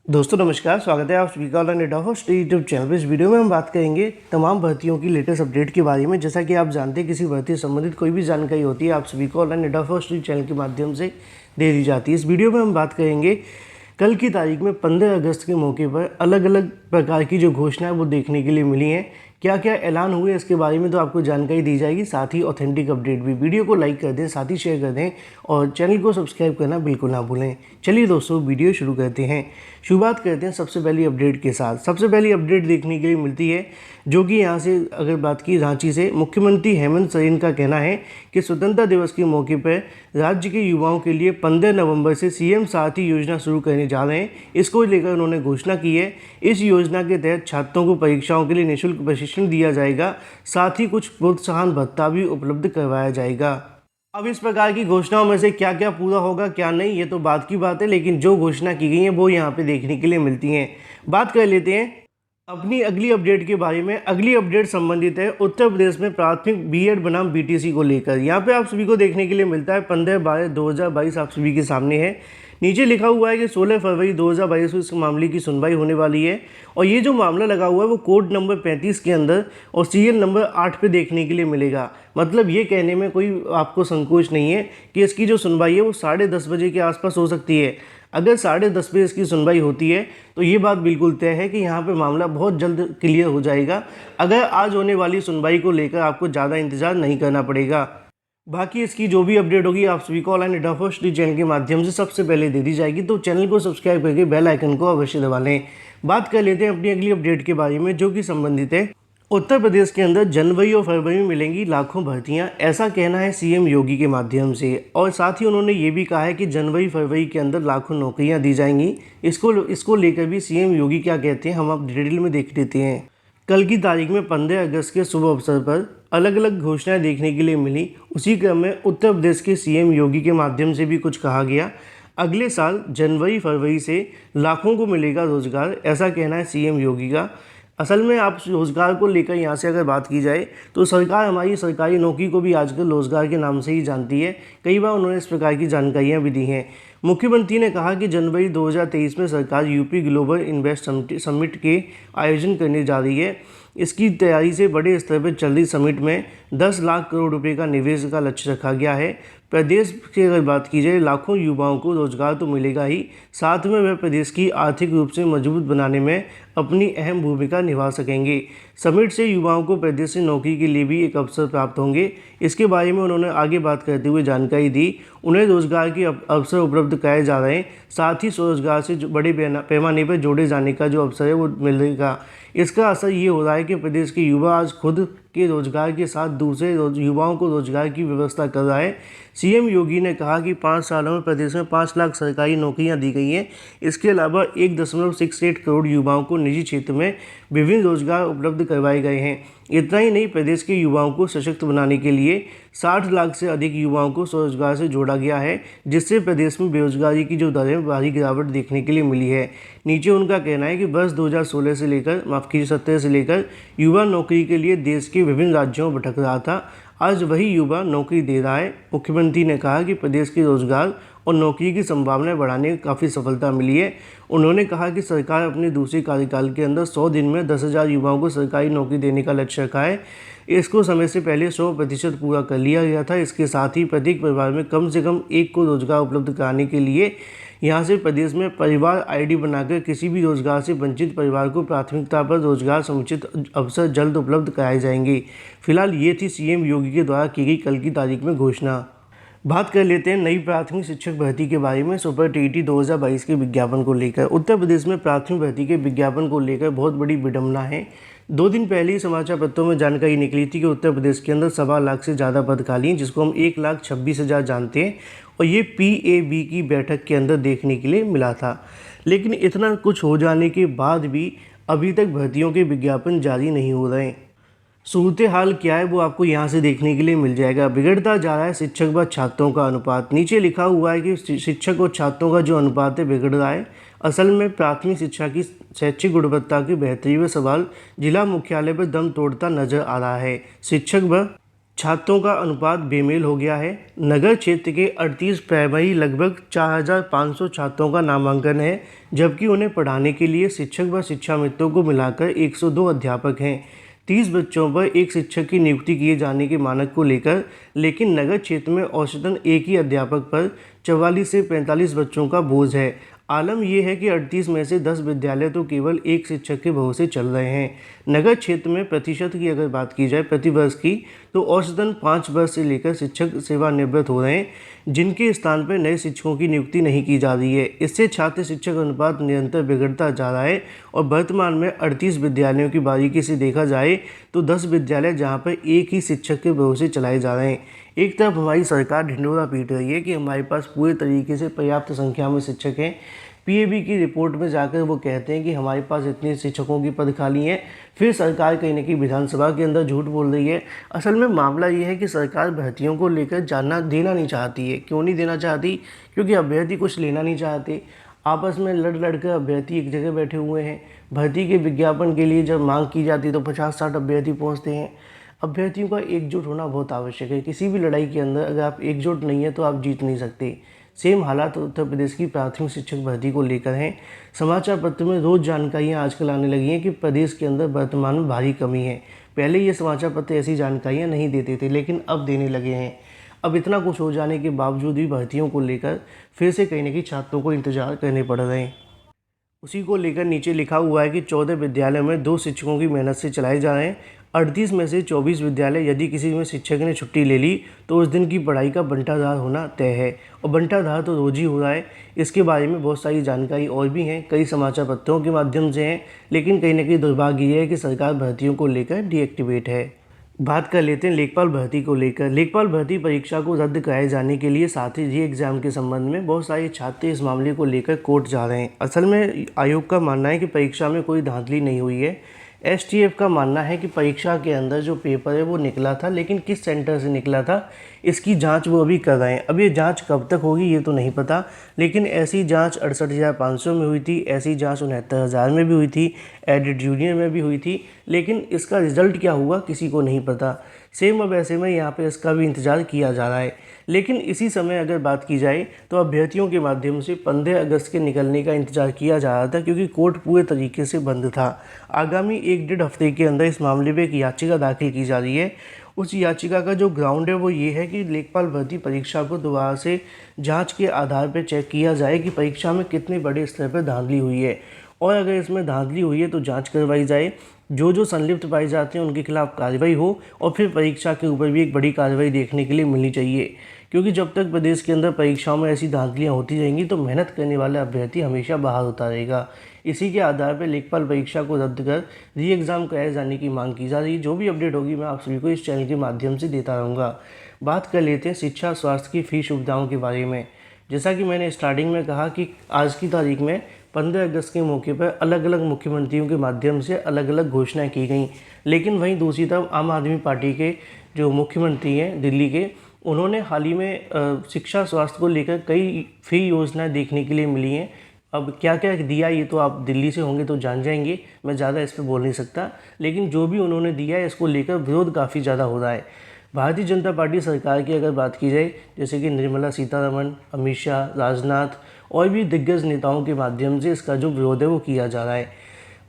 दोस्तों नमस्कार, स्वागत है आप सभी का online data host YouTube channel पर। इस वीडियो में हम बात करेंगे तमाम भर्तियों की लेटेस्ट अपडेट के बारे में। जैसा कि आप जानते हैं, किसी भर्ती से संबंधित कोई भी जानकारी होती है आप सभी को ऑनलाइन डेटा होस्ट चैनल के माध्यम से दे दी जाती है। इस वीडियो में हम बात करेंगे कल की तारीख में 15 अगस्त के मौके पर अलग अलग प्रकार की जो घोषणाएं वो देखने के लिए मिली हैं। क्या क्या ऐलान हुए इसके बारे में तो आपको जानकारी दी जाएगी, साथ ही ऑथेंटिक अपडेट भी। वीडियो को लाइक कर दें, साथ ही शेयर कर दें और चैनल को सब्सक्राइब करना बिल्कुल ना भूलें। चलिए दोस्तों, वीडियो शुरू करते हैं। शुरुआत करते हैं सबसे पहली अपडेट के साथ। सबसे पहली अपडेट देखने के लिए मिलती है जो कि यहाँ से अगर बात की रांची से, मुख्यमंत्री हेमंत सोरेन का कहना है कि स्वतंत्रता दिवस के मौके पर राज्य के युवाओं के लिए 15 नवंबर से सीएम सारथी योजना शुरू करने जा रहे हैं। इसको लेकर उन्होंने घोषणा की है। इस योजना के तहत छात्रों को परीक्षाओं के लिए निःशुल्क प्रशिक्षण दिया जाएगा, साथ ही कुछ प्रोत्साहन भत्ता भी उपलब्ध करवाया जाएगा। अब इस प्रकार की घोषणाओं में से क्या क्या पूरा होगा क्या नहीं, ये तो बात की बात है, लेकिन जो घोषणा की गई है वो यहाँ पे देखने के लिए मिलती हैं। बात कर लेते हैं अपनी अगली अपडेट के बारे में। अगली अपडेट संबंधित है उत्तर प्रदेश में प्राथमिक बीएड बनाम बीटीसी को लेकर। यहाँ पे आप सभी को देखने के लिए मिलता है 15/12/2022 आप सभी के सामने है। नीचे लिखा हुआ है कि 16 फरवरी 2022 को इस मामले की सुनवाई होने वाली है और ये जो मामला लगा हुआ है वो कोड नंबर 35 के अंदर और सीरियल नंबर 8 पे देखने के लिए मिलेगा। मतलब ये कहने में कोई आपको संकोच नहीं है कि इसकी जो सुनवाई है वो 10:30 बजे के आसपास हो सकती है। अगर 10:30 बजे इसकी सुनवाई होती है तो ये बात बिल्कुल तय है कि यहाँ पे मामला बहुत जल्द क्लियर हो जाएगा। अगर आज होने वाली सुनवाई को लेकर आपको ज़्यादा इंतजार नहीं करना पड़ेगा। बाकी इसकी जो भी अपडेट होगी आप सभी को ऑनलाइन डेटा फर्स्ट चैनल के माध्यम से सबसे पहले दे दी जाएगी, तो चैनल को सब्सक्राइब करके बेल आइकन को अवश्य दबा लें। बात कर लेते हैं अपनी अगली अपडेट के बारे में जो कि संबंधित है उत्तर प्रदेश के अंदर जनवरी और फरवरी में मिलेंगी लाखों भर्तियां, ऐसा कहना है सीएम योगी के माध्यम से। और साथ ही उन्होंने ये भी कहा है कि जनवरी फरवरी के अंदर लाखों नौकरियां दी जाएंगी। इसको लेकर भी सीएम योगी क्या कहते हैं हम आप डिटेल में देख लेते हैं। कल की तारीख में 15 अगस्त के शुभ अवसर पर अलग अलग घोषणाएं देखने के लिए मिली। उसी क्रम में उत्तर प्रदेश के सीएम योगी के माध्यम से भी कुछ कहा गया। अगले साल जनवरी फरवरी से लाखों को मिलेगा रोजगार, ऐसा कहना है सीएम योगी का। असल में आप रोज़गार को लेकर यहाँ से अगर बात की जाए तो सरकार हमारी सरकारी नौकरी को भी आजकल रोज़गार के नाम से ही जानती है। कई बार उन्होंने इस प्रकार की जानकारियाँ भी दी हैं। मुख्यमंत्री ने कहा कि जनवरी 2023 में सरकार यूपी ग्लोबल इन्वेस्ट समिट के आयोजन करने जा रही है। इसकी तैयारी से बड़े स्तर पर चल रही समिट में 10 लाख करोड़ रुपए का निवेश का लक्ष्य रखा गया है। प्रदेश की अगर बात की जाए लाखों युवाओं को रोजगार तो मिलेगा ही, साथ में वह प्रदेश की आर्थिक रूप से मजबूत बनाने में अपनी अहम भूमिका निभा सकेंगे। समिट से युवाओं को प्रदेश से नौकरी के लिए भी एक अवसर प्राप्त होंगे। इसके बारे में उन्होंने आगे बात करते हुए जानकारी दी। उन्हें रोजगार के अवसर उपलब्ध कराए जा रहे हैं, साथ ही स्वरोजगार से बड़े पैमाने पर जोड़े जाने का जो अवसर है वो मिलेगा। इसका असर ये हो रहा है कि प्रदेश के युवा आज खुद के रोजगार के साथ दूसरे युवाओं को रोजगार की व्यवस्था कर रहा है। सीएम योगी ने कहा कि 5 सालों में प्रदेश में 5 लाख सरकारी नौकरियां दी गई हैं। इसके अलावा 1.68 करोड़ युवाओं को निजी क्षेत्र में विभिन्न रोजगार उपलब्ध करवाए गए हैं। इतना ही नहीं, प्रदेश के युवाओं को सशक्त बनाने के लिए 60 लाख से अधिक युवाओं को स्वरोजगार से जोड़ा गया है, जिससे प्रदेश में बेरोजगारी की जो दर है भारी गिरावट देखने के लिए मिली है। नीचे उनका कहना है कि वर्ष 2017 से लेकर युवा नौकरी के लिए देश के विभिन्न राज्यों में भटक रहा था। आज वही युवा नौकरी दे रहा है। मुख्यमंत्री ने कहा कि प्रदेश के रोजगार और नौकरी की संभावनाएं बढ़ाने में काफ़ी सफलता मिली है। उन्होंने कहा कि सरकार अपने दूसरे कार्यकाल के अंदर 100 दिन में 10,000 युवाओं को सरकारी नौकरी देने का लक्ष्य रखा है। इसको समय से पहले 100% पूरा कर लिया गया था। इसके साथ ही प्रत्येक परिवार में कम से कम एक को रोजगार उपलब्ध कराने के लिए यहाँ से प्रदेश में परिवार आईडी बनाकर किसी भी रोजगार से वंचित परिवार को प्राथमिकता पर रोजगार समुचित अवसर जल्द उपलब्ध कराए जाएंगे। फिलहाल ये थी सीएम योगी के द्वारा की गई कल की तारीख में घोषणा। बात कर लेते हैं नई प्राथमिक शिक्षक भर्ती के बारे में। सुपर टीईटी 2022 के विज्ञापन को लेकर उत्तर प्रदेश में प्राथमिक भर्ती के विज्ञापन को लेकर बहुत बड़ी विडंबना है। 2 दिन पहले ही समाचार पत्रों में जानकारी निकली थी कि उत्तर प्रदेश के अंदर 1.25 लाख से ज़्यादा पद खाली हैं, जिसको हम 1,26,000 जानते हैं, और ये PAB की बैठक के अंदर देखने के लिए मिला था। लेकिन इतना कुछ हो जाने के बाद भी अभी तक भर्तियों के विज्ञापन जारी नहीं हो रहे हैं। सूरत हाल क्या है वो आपको यहाँ से देखने के लिए मिल जाएगा। बिगड़ता जा रहा है शिक्षक व छात्रों का अनुपात। नीचे लिखा हुआ है कि शिक्षक और छात्रों का जो अनुपात है बिगड़ रहा है। असल में प्राथमिक शिक्षा की शैक्षिक गुणवत्ता की बेहतरी व सवाल जिला मुख्यालय पर दम तोड़ता नजर आ रहा है। शिक्षक व छात्रों का अनुपात बेमेल हो गया है। नगर क्षेत्र के 38 प्राइमरी लगभग 4,500 छात्रों का नामांकन है, जबकि उन्हें पढ़ाने के लिए शिक्षक व शिक्षा मित्रों को मिलाकर 102 अध्यापक हैं। 30 बच्चों पर एक शिक्षक की नियुक्ति किए जाने के मानक को लेकर, लेकिन नगर क्षेत्र में औसतन एक ही अध्यापक पर 44 से 45 बच्चों का बोझ है। आलम यह है कि 38 में से 10 विद्यालय तो केवल एक शिक्षक के भरोसे चल रहे हैं। नगर क्षेत्र में प्रतिशत की अगर बात की जाए प्रतिवर्ष की, तो औसतन 5 वर्ष से लेकर शिक्षक सेवानिवृत्त हो रहे हैं, जिनके स्थान पर नए शिक्षकों की नियुक्ति नहीं की जा रही है। इससे छात्र शिक्षक अनुपात निरंतर बिगड़ता जा रहा है और वर्तमान में 38 विद्यालयों की बारीकी से देखा जाए तो 10 विद्यालय जहाँ पर एक ही शिक्षक के भरोसे चलाए जा रहे हैं। एक तरफ हमारी सरकार ढिंढोरा पीट रही है कि हमारे पास पूरे तरीके से पर्याप्त संख्या में शिक्षक हैं। पीएबी की रिपोर्ट में जाकर वो कहते हैं कि हमारे पास इतने शिक्षकों की पद खाली हैं, फिर सरकार कहीं न कहीं विधानसभा के अंदर झूठ बोल रही है। असल में मामला ये है कि सरकार भर्तियों को लेकर जानना देना नहीं चाहती है। क्यों नहीं देना चाहती? क्योंकि अभ्यर्थी कुछ लेना नहीं चाहते। आपस में लड़ कर अभ्यर्थी एक जगह बैठे हुए हैं। भर्ती के विज्ञापन के लिए जब मांग की जाती है तो 50-60 अभ्यर्थी पहुँचते हैं। अभ्यर्थियों का एकजुट होना बहुत आवश्यक है। किसी भी लड़ाई के अंदर अगर आप एकजुट नहीं है तो आप जीत नहीं सकते। सेम हालात उत्तर प्रदेश की प्राथमिक शिक्षक भर्ती को लेकर हैं। समाचार पत्र में रोज़ जानकारियाँ आजकल आने लगी हैं कि प्रदेश के अंदर वर्तमान में भारी कमी है। पहले ये समाचार पत्र ऐसी जानकारियाँ नहीं देते थे, लेकिन अब देने लगे हैं। अब इतना कुछ हो जाने के बावजूद भी भर्तियों को लेकर फिर से कहीं न कहीं छात्रों को इंतजार करने पड़ रहे हैं। उसी को लेकर नीचे लिखा हुआ है कि 14 विद्यालयों में 2 शिक्षकों की मेहनत से चलाए जा रहे हैं। 38 में से 24 विद्यालय, यदि किसी में शिक्षक ने छुट्टी ले ली तो उस दिन की पढ़ाई का बंटाधार होना तय है, और बंटाधार तो रोज ही हो रहा है। इसके बारे में बहुत सारी जानकारी और भी हैं, कई समाचार पत्रों के माध्यम से हैं, लेकिन कहीं ना कहीं दुर्भाग्य ये है कि सरकार भर्तियों को लेकर डीएक्टिवेट है। बात कर लेते हैं लेखपाल भर्ती को लेकर। लेखपाल भर्ती परीक्षा को रद्द कराए जाने के लिए साथ ही री एग्ज़ाम के संबंध में बहुत सारे छात्र इस मामले को लेकर कोर्ट जा रहे हैं। असल में आयोग का मानना है कि परीक्षा में कोई धांधली नहीं हुई है। एसटीएफ का मानना है कि परीक्षा के अंदर जो पेपर है वो निकला था, लेकिन किस सेंटर से निकला था इसकी जांच वो अभी कर रहे हैं। अब ये जांच कब तक होगी ये तो नहीं पता, लेकिन ऐसी जांच 68,500 में हुई थी, ऐसी जांच 69,000 में भी हुई थी, एडिट जूनियर में भी हुई थी, लेकिन इसका रिजल्ट क्या हुआ किसी को नहीं पता। सेम अब ऐसे में यहाँ पे इसका भी इंतज़ार किया जा रहा है। लेकिन इसी समय अगर बात की जाए तो अभ्यर्थियों के माध्यम से 15 अगस्त के निकलने का इंतजार किया जा रहा था, क्योंकि कोर्ट पूरे तरीके से बंद था। आगामी 1-1.5 हफ्ते के अंदर इस मामले में एक याचिका दाखिल की जा रही है। उस याचिका का जो ग्राउंड है वो ये है कि लेखपाल भर्ती परीक्षा को दोबारा से जांच के आधार पर चेक किया जाए कि परीक्षा में कितने बड़े स्तर पर धांधली हुई है, और अगर इसमें धांधली हुई है तो जांच करवाई जाए। जो संलिप्त पाए जाते हैं उनके खिलाफ कार्रवाई हो, और फिर परीक्षा के ऊपर भी एक बड़ी कार्रवाई देखने के लिए मिलनी चाहिए। क्योंकि जब तक प्रदेश के अंदर परीक्षाओं में ऐसी धांधलियाँ होती रहेंगी तो मेहनत करने वाला अभ्यर्थी हमेशा बाहर होता रहेगा। इसी के आधार पर लेखपाल परीक्षा को रद्द कर री एग्ज़ाम कराए जाने की मांग की जा रही है। जो भी अपडेट होगी मैं आप सभी को इस चैनल के माध्यम से देता रहूँगा। बात कर लेते हैं शिक्षा स्वास्थ्य की फ्री सुविधाओं के बारे में। जैसा कि मैंने स्टार्टिंग में कहा कि आज की तारीख में 15 अगस्त के मौके पर अलग अलग मुख्यमंत्रियों के माध्यम से अलग अलग घोषणाएं की गई, लेकिन वहीं दूसरी तरफ आम आदमी पार्टी के जो मुख्यमंत्री हैं दिल्ली के, उन्होंने हाल ही में शिक्षा स्वास्थ्य को लेकर कई फ्री योजनाएं देखने के लिए मिली हैं। अब क्या क्या दिया ये तो आप दिल्ली से होंगे तो जान जाएंगे, मैं ज़्यादा इस पर बोल नहीं सकता, लेकिन जो भी उन्होंने दिया है इसको लेकर विरोध काफ़ी ज़्यादा हो रहा है। भारतीय जनता पार्टी सरकार की अगर बात की जाए, जैसे कि निर्मला सीतारमण, अमित शाह, राजनाथ और भी दिग्गज नेताओं के माध्यम से इसका जो विरोध है वो किया जा रहा है।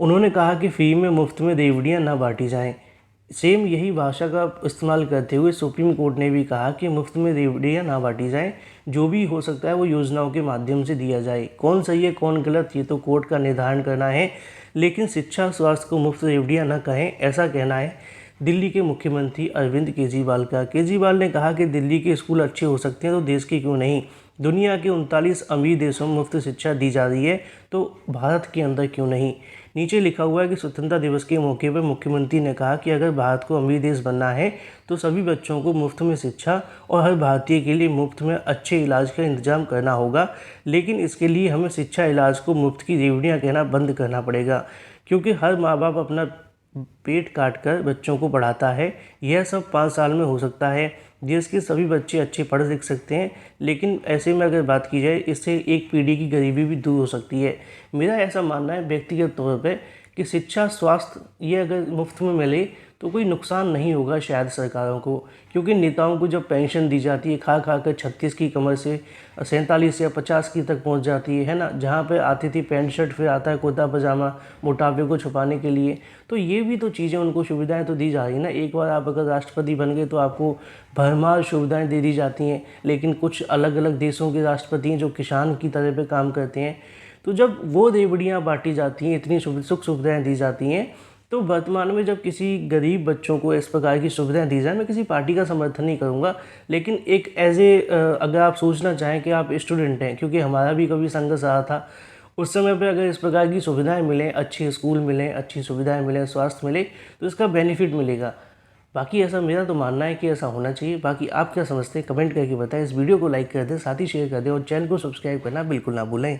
उन्होंने कहा कि फ्री में मुफ्त में रेवड़ियाँ ना बांटी जाएं। सेम यही भाषा का इस्तेमाल करते हुए सुप्रीम कोर्ट ने भी कहा कि मुफ्त में रेवड़ियाँ ना बांटी जाएं, जो भी हो सकता है वो योजनाओं के माध्यम से दिया जाए। कौन सही है कौन गलत ये तो कोर्ट का निर्धारण करना है, लेकिन शिक्षा स्वास्थ्य को मुफ्त रेवड़ियाँ ना कहें, ऐसा कहना है दिल्ली के मुख्यमंत्री अरविंद केजरीवाल का। केजरीवाल ने कहा कि दिल्ली के स्कूल अच्छे हो सकते हैं तो देश के क्यों नहीं। दुनिया के 39 अमीर देशों में मुफ्त शिक्षा दी जा रही है तो भारत के अंदर क्यों नहीं। नीचे लिखा हुआ है कि स्वतंत्रता दिवस के मौके पर मुख्यमंत्री ने कहा कि अगर भारत को अमीर देश बनना है तो सभी बच्चों को मुफ्त में शिक्षा और हर भारतीय के लिए मुफ्त में अच्छे इलाज का इंतजाम करना होगा, लेकिन इसके लिए हमें शिक्षा इलाज को मुफ्त की रेवड़ियाँ कहना बंद करना पड़ेगा, क्योंकि हर माँ बाप अपना पेट काट कर बच्चों को पढ़ाता है। यह सब 5 साल में हो सकता है, देश के सभी बच्चे अच्छे पढ़ लिख सकते हैं, लेकिन ऐसे में अगर बात की जाए इससे एक पीढ़ी की गरीबी भी दूर हो सकती है। मेरा ऐसा मानना है व्यक्तिगत तौर पे कि शिक्षा स्वास्थ्य ये अगर मुफ्त में मिले तो कोई नुकसान नहीं होगा शायद सरकारों को, क्योंकि नेताओं को जब पेंशन दी जाती है खा खा कर 36 की कमर से 47 या 50 की तक पहुंच जाती है ना, जहां पे आती थी पैंट शर्ट, फिर आता है कुर्ता पजामा मोटापे को छुपाने के लिए। तो ये भी तो चीज़ें उनको सुविधाएं तो दी जा रही ना। एक बार आप अगर राष्ट्रपति बन गए तो आपको भरमार सुविधाएं दे दी जाती हैं, लेकिन कुछ अलग अलग देशों के राष्ट्रपति हैं जो किसान की तरह पे काम करते हैं, तो जब वो रेवड़ियाँ बांटी जाती हैं, इतनी सुख सुविधाएं दी जाती हैं, तो वर्तमान में जब किसी गरीब बच्चों को इस प्रकार की सुविधाएं दी जाए, मैं किसी पार्टी का समर्थन नहीं करूंगा, लेकिन एक अगर आप सोचना चाहें कि आप स्टूडेंट हैं, क्योंकि हमारा भी कभी संघर्ष रहा था, उस समय पे अगर इस प्रकार की सुविधाएं मिलें, अच्छे स्कूल मिलें, अच्छी सुविधाएं मिलें, स्वास्थ्य मिले, तो इसका बेनिफिट मिलेगा। बाकी ऐसा मेरा तो मानना है कि ऐसा होना चाहिए। बाकी आप क्या समझते हैं कमेंट करके बताएं। इस वीडियो को लाइक कर दें, साथ ही शेयर कर दें और चैनल को सब्सक्राइब करना बिल्कुल ना भूलें।